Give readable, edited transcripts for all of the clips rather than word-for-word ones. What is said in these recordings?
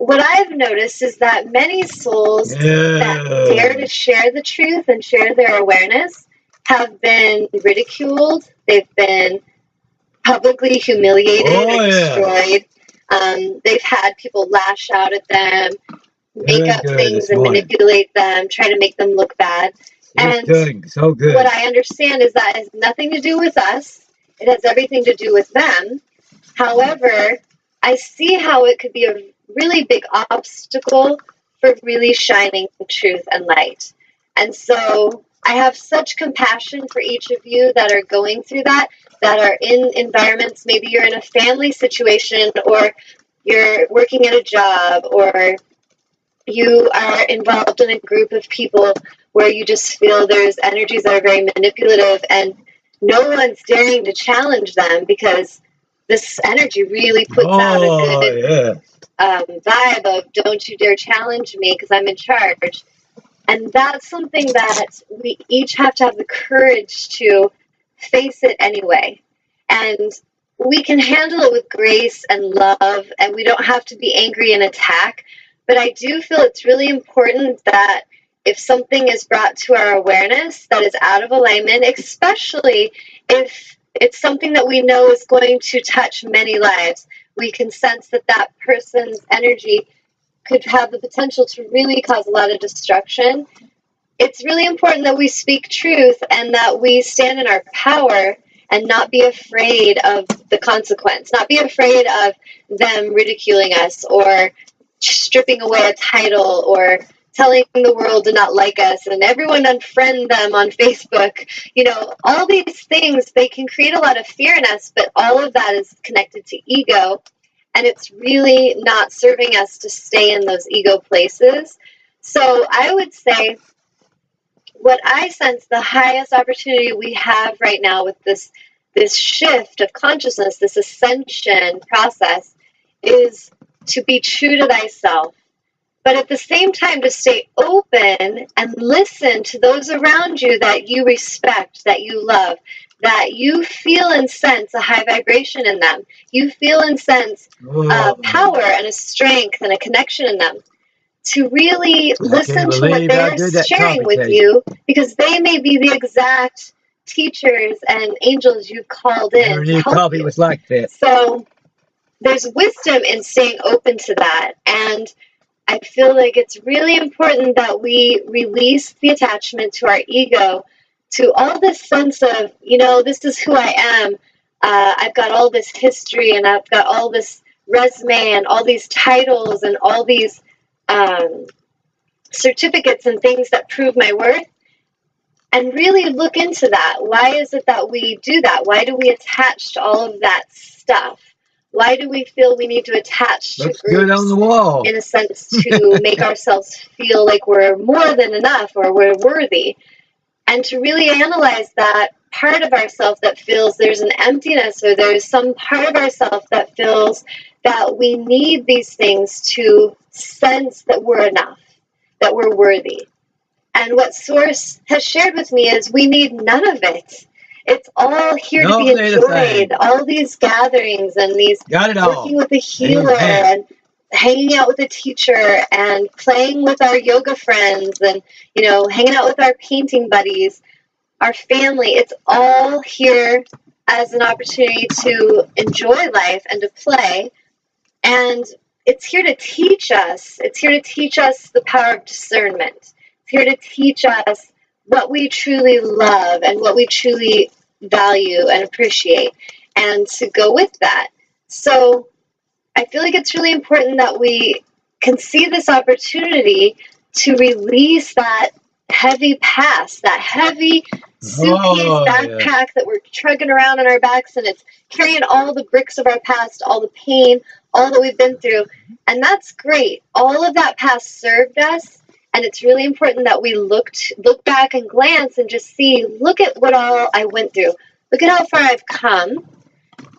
what I've noticed is that many souls that dare to share the truth and share their awareness have been ridiculed. They've been publicly humiliated or destroyed. They've had people lash out at them, make up things and manipulate them, try to make them look bad. So good. What I understand is that it has nothing to do with us. It has everything to do with them. However, I see how it could be a really big obstacle for really shining truth and light. And so I have such compassion for each of you that are going through that are in environments, maybe you're in a family situation, or you're working at a job, or you are involved in a group of people where you just feel there's energies that are very manipulative and no one's daring to challenge them because this energy really puts out a good vibe of don't you dare challenge me because I'm in charge. And that's something that we each have to have the courage to face it anyway. And we can handle it with grace and love, and we don't have to be angry and attack. But I do feel it's really important that if something is brought to our awareness that is out of alignment, especially if it's something that we know is going to touch many lives, we can sense that that person's energy could have the potential to really cause a lot of destruction. It's really important that we speak truth and that we stand in our power and not be afraid of the consequence, not be afraid of them ridiculing us or stripping away a title or telling the world to not like us and everyone unfriend them on Facebook. You know, all these things, they can create a lot of fear in us, but all of that is connected to ego. And it's really not serving us to stay in those ego places. So I would say what I sense the highest opportunity we have right now with this shift of consciousness, this ascension process, is to be true to thyself. But at the same time, to stay open and listen to those around you that you respect, that you love, that you feel and sense a high vibration in them. You feel and sense power and a strength and a connection in them. To really listen to what they're sharing with you, because they may be the exact teachers and angels you've called in to help you. Was like that. So there's wisdom in staying open to that. And I feel like it's really important that we release the attachment to our ego, to all this sense of, you know, this is who I am. I've got all this history and I've got all this resume and all these titles and all these certificates and things that prove my worth. And really look into that. Why is it that we do that? Why do we attach to all of that stuff? Why do we feel we need to attach to groups on the wall, in a sense to make ourselves feel like we're more than enough or we're worthy? And to really analyze that part of ourselves that feels there's an emptiness, or there's some part of ourselves that feels that we need these things to sense that we're enough, that we're worthy. And what Source has shared with me is we need none of it. It's all here to be enjoyed. All these gatherings and these working with a healer and hanging out with a teacher and playing with our yoga friends and, you know, hanging out with our painting buddies, our family. It's all here as an opportunity to enjoy life and to play. And it's here to teach us. It's here to teach us the power of discernment. It's here to teach us what we truly love and what we truly value and appreciate, and to go with that. So I feel like it's really important that we can see this opportunity to release that heavy past, that heavy suitcase backpack that we're trugging around on our backs, and it's carrying all the bricks of our past, all the pain, all that we've been through. And that's great. All of that past served us. And it's really important that we look back and glance and just see, look at what all I went through. Look at how far I've come.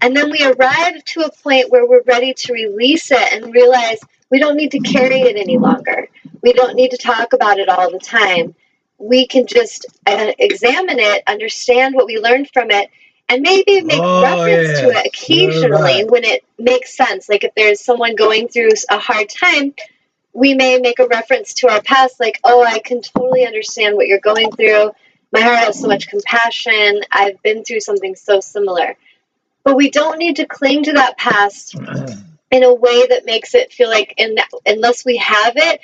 And then we arrive to a point where we're ready to release it and realize we don't need to carry it any longer. We don't need to talk about it all the time. We can just examine it, understand what we learned from it, and maybe make reference to it occasionally when it makes sense. Like if there's someone going through a hard time, we may make a reference to our past, like, oh, I can totally understand what you're going through. My heart has so much compassion. I've been through something so similar. But we don't need to cling to that past in a way that makes it feel like, unless we have it,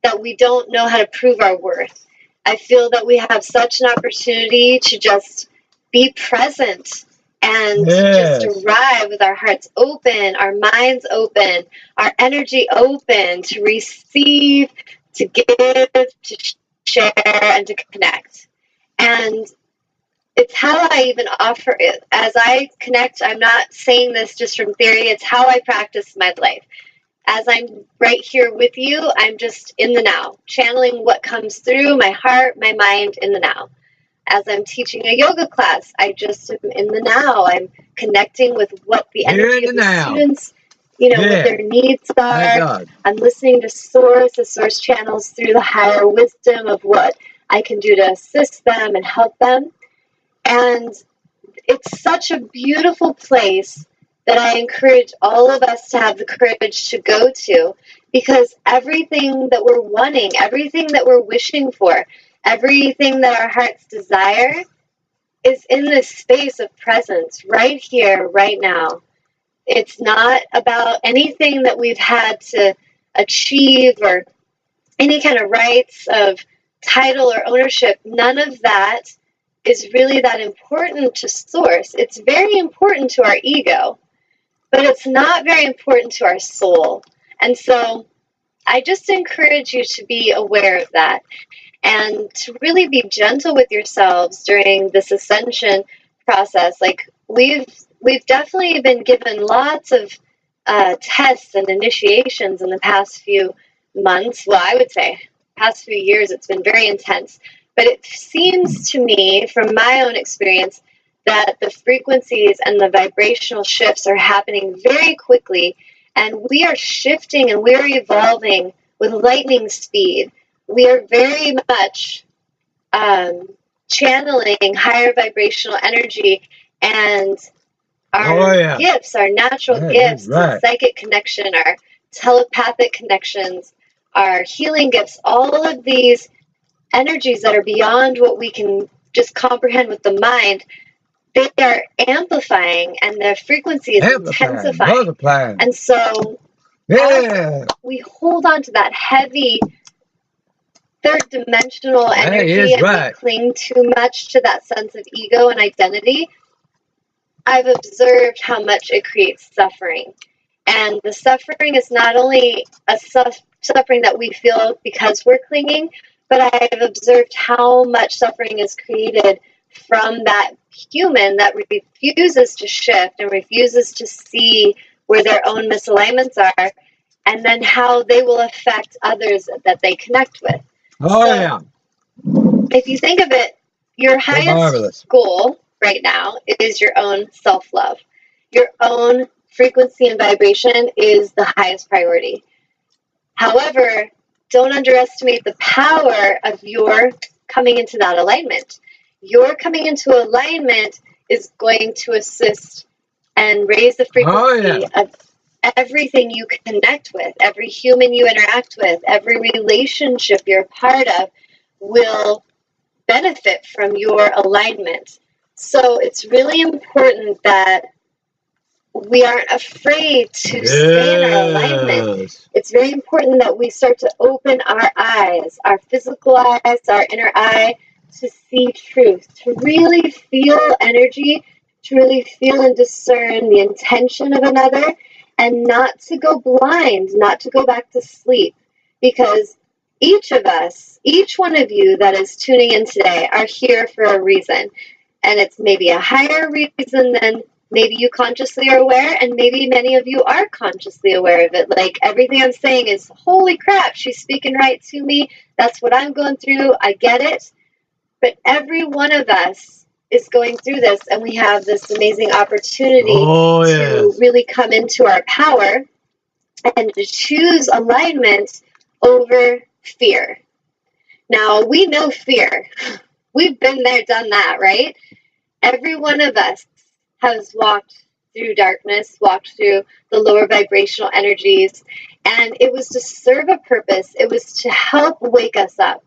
that we don't know how to prove our worth. I feel that we have such an opportunity to just be present and just arrive with our hearts open, our minds open, our energy open to receive, to give, to share, and to connect. And it's how I even offer it. As I connect, I'm not saying this just from theory, it's how I practice my life. As I'm right here with you, I'm just in the now, channeling what comes through my heart, my mind in the now. As I'm teaching a yoga class, I just am in the now. I'm connecting with what the energy of the students, what their needs are. I'm listening to Source, the Source channels through the higher wisdom of what I can do to assist them and help them. And it's such a beautiful place that I encourage all of us to have the courage to go to, because everything that we're wanting, everything that we're wishing for, everything that our hearts desire is in this space of presence right here, right now. It's not about anything that we've had to achieve or any kind of rights of title or ownership. None of that is really that important to Source. It's very important to our ego, but it's not very important to our soul. And so I just encourage you to be aware of that and to really be gentle with yourselves during this ascension process. Like we've definitely been given lots of tests and initiations in the past few months. Well, I would say past few years, it's been very intense. But it seems to me, from my own experience, that the frequencies and the vibrational shifts are happening very quickly, and we are shifting and we're evolving with lightning speed. We are very much channeling higher vibrational energy, and our gifts, our natural gifts, psychic connection, our telepathic connections, our healing gifts, all of these energies that are beyond what we can just comprehend with the mind, they are amplifying, and their frequency is intensifying. Multiplying. And so as we hold on to that heavy third dimensional energy and we cling too much to that sense of ego and identity, I've observed how much it creates suffering. And the suffering is not only a suffering that we feel because we're clinging, but I've observed how much suffering is created from that human that refuses to shift and refuses to see where their own misalignments are, and then how they will affect others that they connect with. If you think of it, your highest goal right now is your own self-love. Your own frequency and vibration is the highest priority. However, don't underestimate the power of your coming into that alignment. Your coming into alignment is going to assist and raise the frequency of everything you connect with, every human you interact with, every relationship you're a part of will benefit from your alignment. So it's really important that we aren't afraid to stay in our alignment. It's very important that we start to open our eyes, our physical eyes, our inner eye, to see truth, to really feel energy, to really feel and discern the intention of another, and not to go blind, not to go back to sleep. Because each of us, each one of you that is tuning in today are here for a reason. And it's maybe a higher reason than maybe you consciously are aware, and maybe many of you are consciously aware of it. Like everything I'm saying is, holy crap, she's speaking right to me. That's what I'm going through. I get it. But every one of us is going through this, and we have this amazing opportunity to really come into our power and to choose alignment over fear. Now, we know fear. We've been there, done that, right? Every one of us has walked through darkness, walked through the lower vibrational energies, and it was to serve a purpose. It was to help wake us up.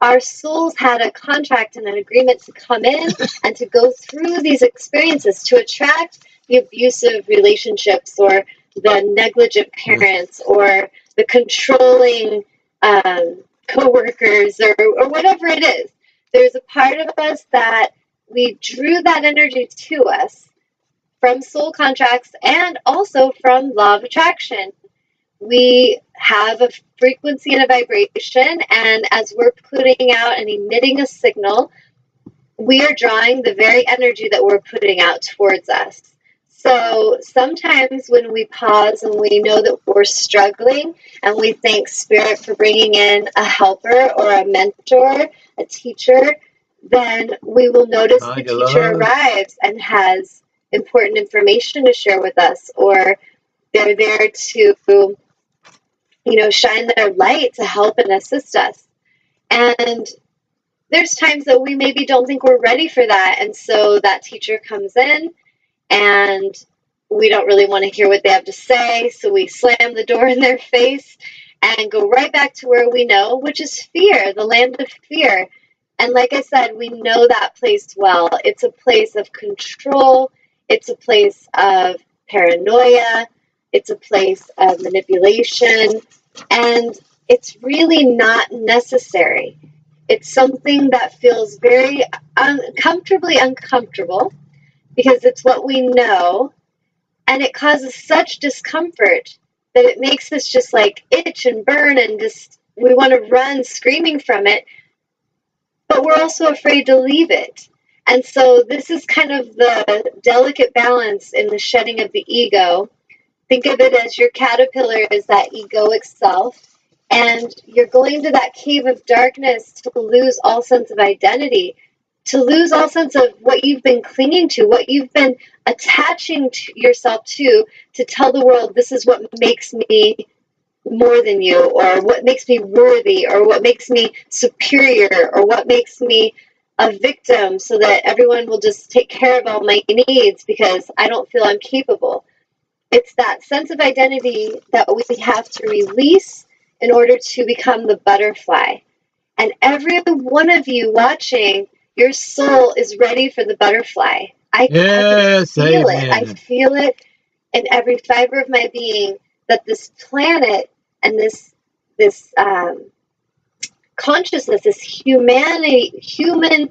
Our souls had a contract and an agreement to come in and to go through these experiences, to attract the abusive relationships or the negligent parents or the controlling co-workers or whatever it is. There's a part of us that we drew that energy to us from soul contracts and also from law of attraction. We have a frequency and a vibration, and as we're putting out and emitting a signal, we are drawing the very energy that we're putting out towards us. So sometimes when we pause and we know that we're struggling and we thank Spirit for bringing in a helper or a mentor, a teacher, then we will notice the teacher arrives and has important information to share with us, or they're there to, shine their light to help and assist us. And there's times that we maybe don't think we're ready for that, and so that teacher comes in and we don't really want to hear what they have to say, so we slam the door in their face and go right back to where we know, which is fear, the land of fear. And like I said, we know that place well. It's a place of control. It's a place of paranoia. It's a place of manipulation. And it's really not necessary. It's something that feels very uncomfortably uncomfortable because it's what we know, and it causes such discomfort that it makes us just like itch and burn and just we want to run screaming from it, but we're also afraid to leave it. And so this is kind of the delicate balance in the shedding of the ego. Think of it as your caterpillar is that egoic self, and you're going to that cave of darkness to lose all sense of identity, to lose all sense of what you've been clinging to, what you've been attaching to yourself to tell the world this is what makes me more than you, or what makes me worthy, or what makes me superior, or what makes me a victim so that everyone will just take care of all my needs because I don't feel I'm capable. It's that sense of identity that we have to release in order to become the butterfly. And every one of you watching, your soul is ready for the butterfly. I can feel it. I feel it in every fiber of my being that this planet and this consciousness, this human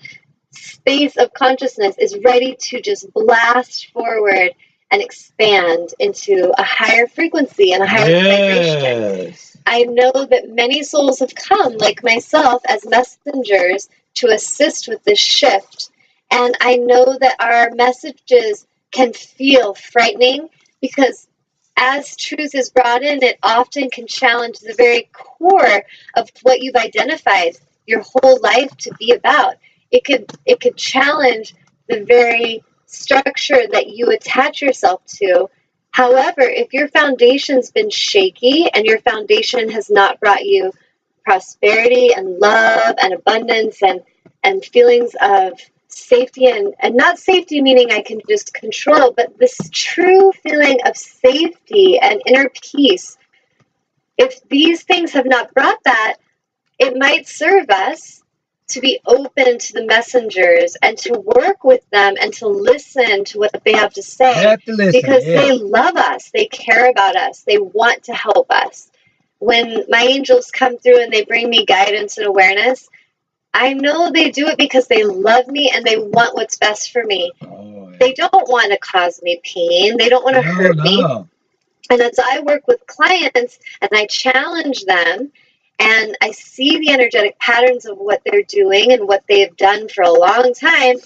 space of consciousness is ready to just blast forward and expand into a higher frequency and a higher vibration. I know that many souls have come, like myself, as messengers to assist with this shift. And I know that our messages can feel frightening because as truth is brought in, it often can challenge the very core of what you've identified your whole life to be about. It could challenge the very structure that you attach yourself to. However, if your foundation's been shaky and your foundation has not brought you prosperity and love and abundance and feelings of safety and not safety meaning I can just control, but this true feeling of safety and inner peace, if these things have not brought that, it might serve us to be open to the messengers and to work with them and to listen to what they have to say, because they love us, they care about us, they want to help us. When my angels come through and they bring me guidance and awareness, I know they do it because they love me and they want what's best for me. They don't want to cause me pain. They don't want to hurt me. And as I work with clients and I challenge them and I see the energetic patterns of what they're doing and what they have done for a long time,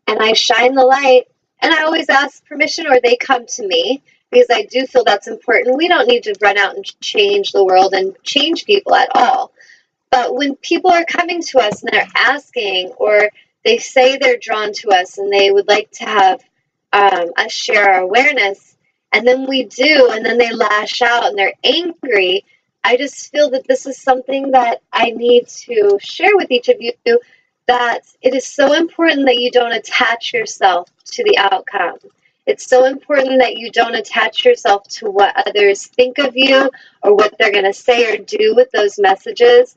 and I shine the light, and I always ask permission or they come to me because I do feel that's important. We don't need to run out and change the world and change people at all. But when people are coming to us and they're asking, or they say they're drawn to us and they would like to have us share our awareness, and then we do, and then they lash out and they're angry, I just feel that this is something that I need to share with each of you that it is so important that you don't attach yourself to the outcome. It's so important that you don't attach yourself to what others think of you or what they're going to say or do with those messages,